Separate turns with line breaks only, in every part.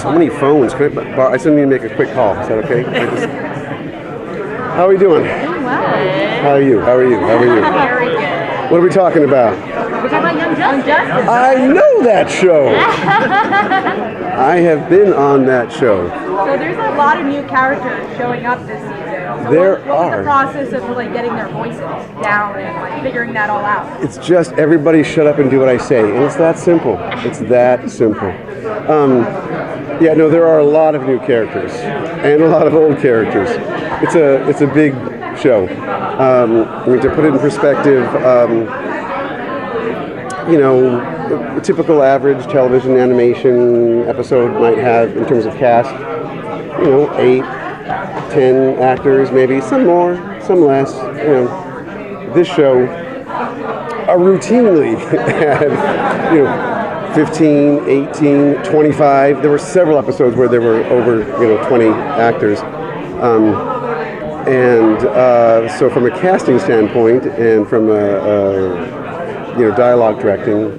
So many phones. I just need to make a quick call. Is that okay? How are we doing?
Doing well.
How are you?
Very good.
What are we talking about?
We're talking about Young Justice.
I know that show. I have been on that show.
So there's a lot of new characters showing up this season. So what was the process of getting their voices down and figuring that all out?
It's just everybody shut up and do what I say, and it's that simple. It's that simple. There are a lot of new characters and a lot of old characters. It's a big show. To put it in perspective, a typical average television animation episode might have, in terms of cast, 8, 10 actors, maybe some more, some less. This show routinely had, 15, 18, 25. There were several episodes where there were over, 20 actors. So from a casting standpoint and from dialogue directing,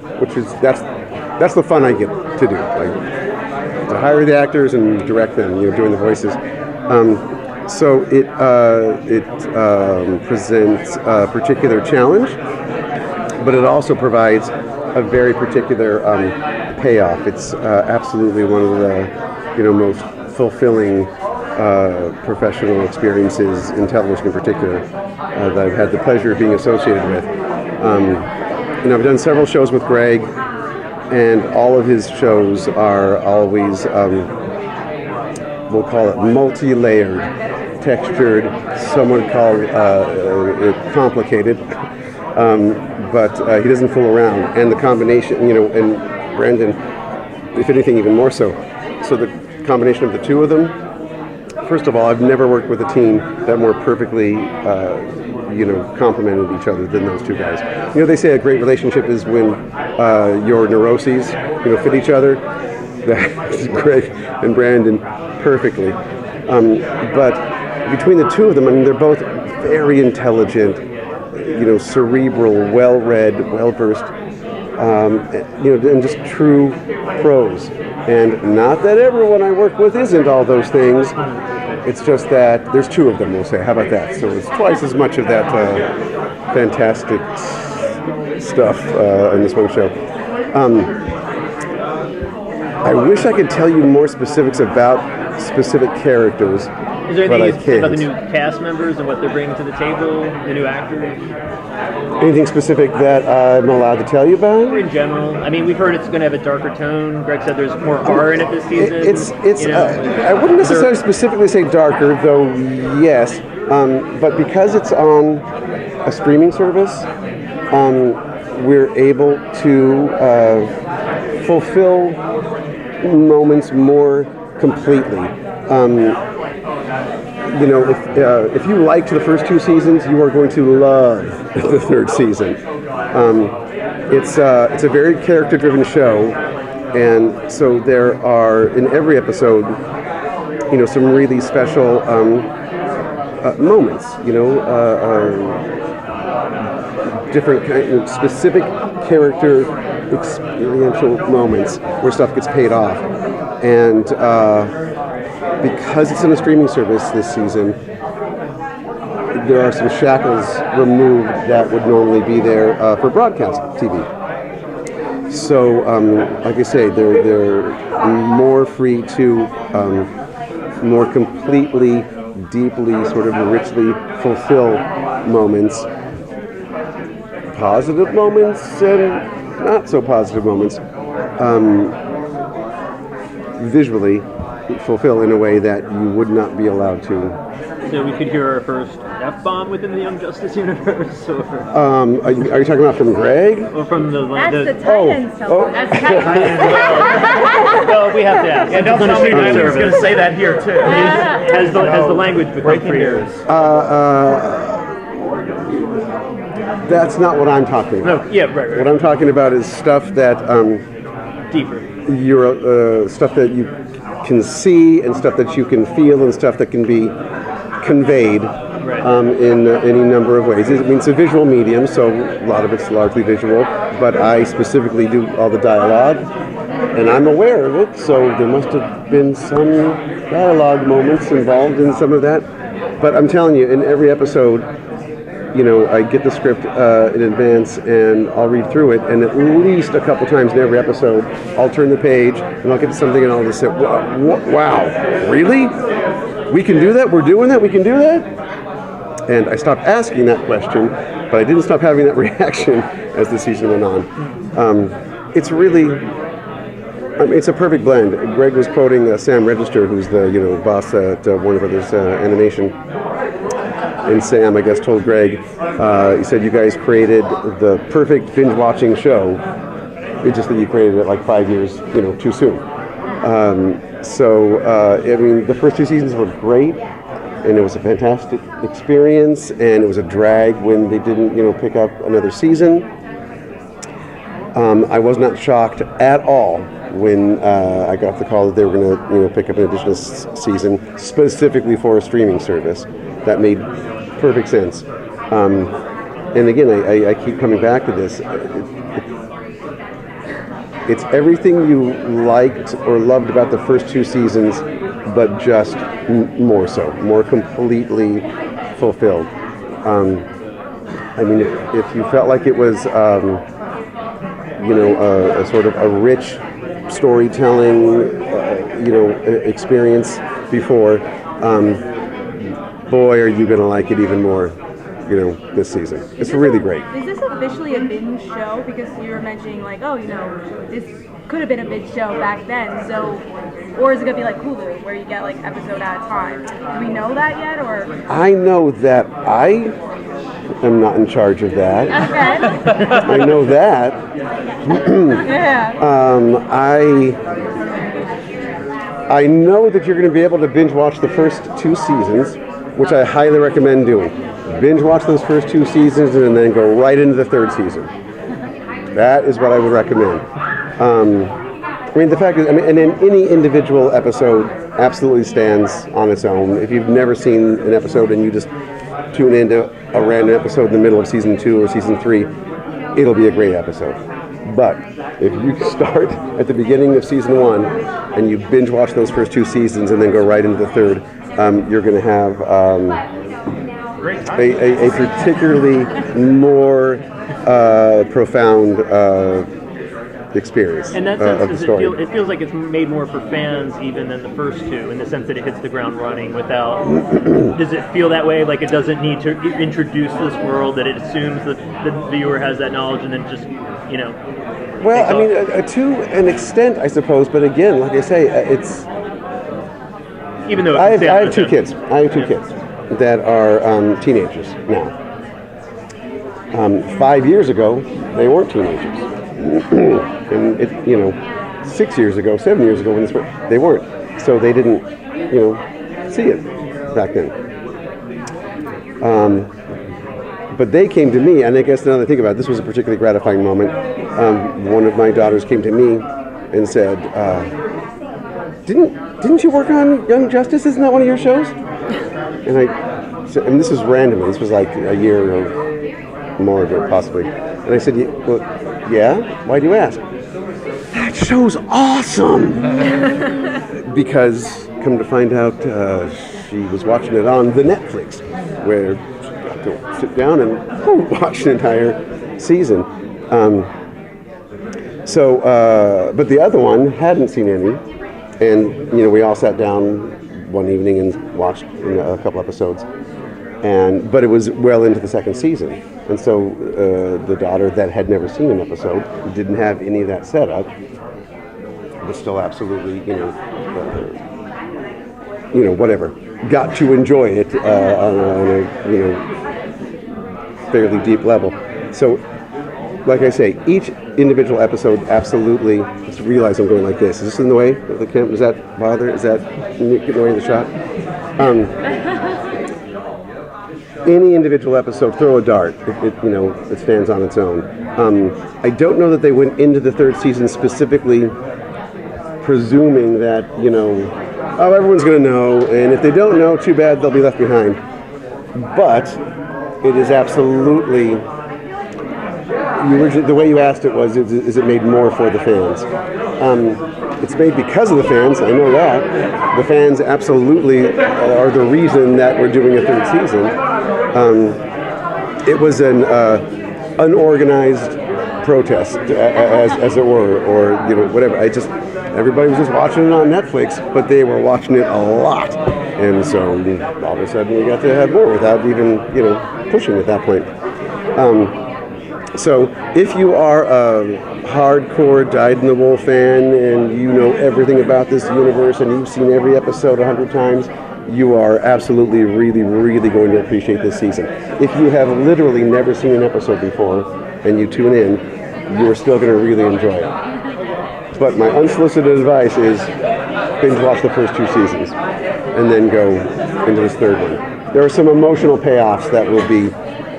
that's the fun I get to do, to hire the actors and direct them, doing the voices. So it presents a particular challenge, but it also provides a very particular payoff. It's absolutely one of the most fulfilling professional experiences in television in particular that I've had the pleasure of being associated with. I've done several shows with Greg, and all of his shows are always, we'll call it multi-layered, textured, some would call it complicated, but he doesn't fool around. And the combination, and Brandon, if anything, even more so. So the combination of the two of them, first of all, I've never worked with a team that more perfectly, complemented each other than those two guys. They say a great relationship is when your neuroses, fit each other. That's Greg and Brandon perfectly. But between the two of them, they're both very intelligent, cerebral, well-read, well-versed, and just true pros. And not that everyone I work with isn't all those things. It's just that there's two of them, we'll say. How about that? So it's twice as much of that fantastic stuff in this one show. I wish I could tell you more specifics about specific characters.
Is there anything you can say about the new cast members and what they're bringing to the table, the new actors?
Anything specific that I'm allowed to tell you about?
Or in general. We've heard it's going to have a darker tone. Greg said there's more horror in it this season.
I wouldn't necessarily specifically say darker, though yes. But because it's on a streaming service, we're able to fulfill moments more completely. If you liked the first two seasons, you are going to love the third season. It's a very character-driven show, and so there are, in every episode, some really special moments. Different kind of specific character experiential moments where stuff gets paid off, and because it's in a streaming service this season, there are some shackles removed that would normally be there for broadcast TV. So, like I say, they're more free to more completely, deeply, sort of richly fulfill moments, positive moments and not so positive moments, visually fulfill in a way that you would not be allowed to.
So we could hear our first F-bomb within the Young Justice universe? Or?
Are you talking about from Greg?
Or from the
That's the Titans. That's Titans.
Well, we have to ask.
Yeah, don't tell me I was going to say that here, too.
Has the language become free?
That's not what I'm talking about.
No, yeah, right.
What I'm talking about is stuff that
deeper.
Stuff that you can see and stuff that you can feel and stuff that can be conveyed in any number of ways. I mean, it's a visual medium, so a lot of it's largely visual, but I specifically do all the dialogue, and I'm aware of it, so there must have been some dialogue moments involved in some of that. But I'm telling you, in every episode, I get the script in advance and I'll read through it, and at least a couple times in every episode, I'll turn the page and I'll get to something and I'll just say, wow, really? We can do that? We're doing that? We can do that? And I stopped asking that question, but I didn't stop having that reaction as the season went on. It's really, it's a perfect blend. Greg was quoting Sam Register, who's the boss at Warner Brothers Animation. And Sam, I guess, told Greg, he said, you guys created the perfect binge-watching show. It's just that you created it like 5 years, too soon. I mean, the first 2 seasons were great, and it was a fantastic experience, and it was a drag when they didn't, pick up another season. I was not shocked at all when I got the call that they were going to, pick up an additional season specifically for a streaming service. That made perfect sense. And again, I keep coming back to this. It's everything you liked or loved about the first 2 seasons, but just more so, more completely fulfilled. I mean, if you felt like it was, a sort of a rich storytelling, experience before, boy, are you going to like it even more, this season. It's really great.
Is this officially a binge show? Because you were mentioning, like, this could have been a binge show back then. So, or is it going to be like Hulu, where you get like episode at a time? Do we know that yet, or?
I know that I am not in charge of that.
Okay.
I know that.
Yeah.
I know that you're going to be able to binge watch the first 2 seasons, which I highly recommend doing. Binge watch those first 2 seasons and then go right into the 3rd season. That is what I would recommend. I mean, the fact is, and then any individual episode absolutely stands on its own. If you've never seen an episode and you just tune into a random episode in the middle of season 2 or season 3, it'll be a great episode. But if you start at the beginning of season 1 and you binge watch those first 2 seasons and then go right into the 3rd, you're going to have a particularly more profound experience
and that
of the story.
It feels like it's made more for fans even than the first 2, in the sense that it hits the ground running without. Does it feel that way? Like it doesn't need to introduce this world, that it assumes that the viewer has that knowledge and then just,
Well, I mean, to an extent, I suppose. But again, like I say, it's.
Even though
I have 2 kids. I have 2 kids that are teenagers now. 5 years ago, they weren't teenagers. And 6 years ago, 7 years ago, when they weren't. So they didn't, see it back then. But they came to me, and I guess now that I think about it, this was a particularly gratifying moment. One of my daughters came to me and said, "Didn't you work on Young Justice? Isn't that one of your shows?" And I said, and this is randomly. This was like a year or more ago, possibly. And I said, "Well, yeah. Why do you ask?" "That show's awesome." Because, come to find out, she was watching it on the Netflix, where she got to sit down and watch an entire season. But the other one hadn't seen any, and we all sat down one evening and watched a couple episodes, but it was well into the 2nd season, and so the daughter that had never seen an episode, didn't have any of that set up, but still absolutely whatever, got to enjoy it on a fairly deep level. So, like I say, each individual episode absolutely. Just realize I'm going like this. Is this in the way of the camera? Does that bother? Is that getting in the way of the shot? Any individual episode, throw a dart. It stands on its own. I don't know that they went into the 3rd season specifically presuming that everyone's going to know, and if they don't know, too bad, they'll be left behind. but it is absolutely. The way you asked it was, is it made more for the fans? It's made because of the fans, I know that. The fans absolutely are the reason that we're doing a third season. It was an unorganized protest, as it were, or whatever. Everybody was just watching it on Netflix, but they were watching it a lot. And so all of a sudden we got to have more without even, pushing at that point. So if you are a hardcore dyed-in-the-wool fan and you know everything about this universe and you've seen every episode 100 times, you are absolutely, really, really going to appreciate this season. If you have literally never seen an episode before and you tune in, you are still going to really enjoy it. But my unsolicited advice is binge watch the first 2 seasons and then go into this third one. There are some emotional payoffs that will be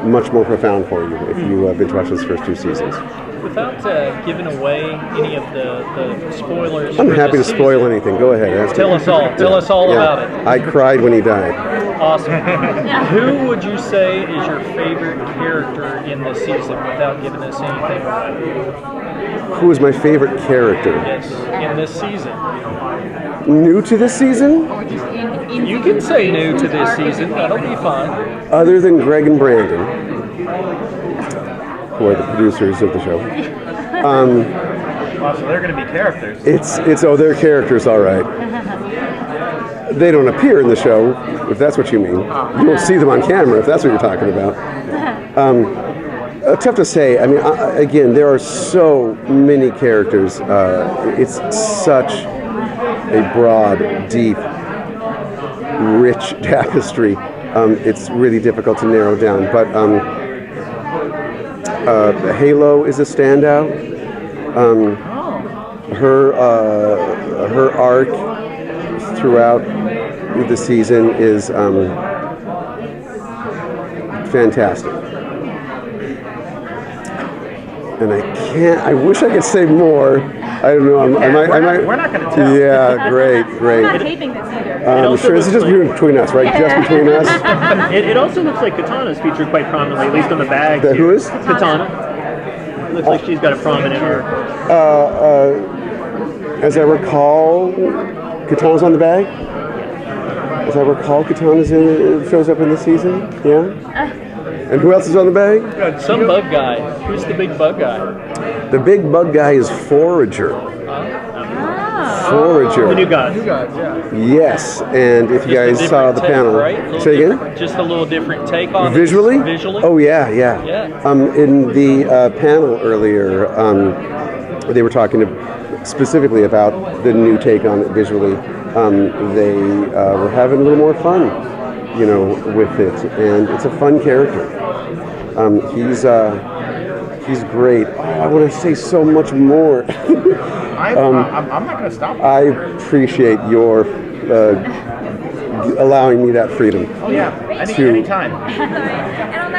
much more profound for you if you binge watch those first 2 seasons.
Without giving away any of the spoilers,
I'm happy to spoil anything. Go ahead.
Tell us all. Tell us all about it.
I cried when he died.
Awesome. Who would you say is your favorite character in this season without giving us anything away?
Who is my favorite character?
Yes, in this season.
New to this season?
You can say new to this season. That'll be fine.
Other than Greg and Brandon, who are the producers of the show.
So they're going to be characters.
They're characters, all right. They don't appear in the show, if that's what you mean. You don't see them on camera, if that's what you're talking about. Tough to say. I mean, again, there are so many characters. It's such a broad, deep, rich tapestry. It's really difficult to narrow down. But Halo is a standout. Her arc throughout the season is fantastic. And I wish I could say more. I don't know.
We're not going to tell.
Yeah, great.
We're not taping this either.
I'm sure this is just between us, right? Just between us.
It also looks like Katana's featured quite prominently, at least on the bag.
Who is?
Katana. Looks like she's got a prominent arc.
As I recall, Katana's on the bag. As I recall, Katana's shows up in this season. Yeah. And who else is on the bag?
Some bug guy. Who's the big bug guy?
The big bug guy is Forager. Forager.
The new god.
Yes, and if you guys saw the panel,
right?
say again.
Just a little different take on
Visually?
it. Visually.
Oh yeah. In the panel earlier, they were talking specifically about the new take on it visually. They were having a little more fun, with it, and it's a fun character. He's great. I want to say so much more.
I'm not going to stop.
I appreciate your allowing me that freedom.
Oh yeah, anytime.
And on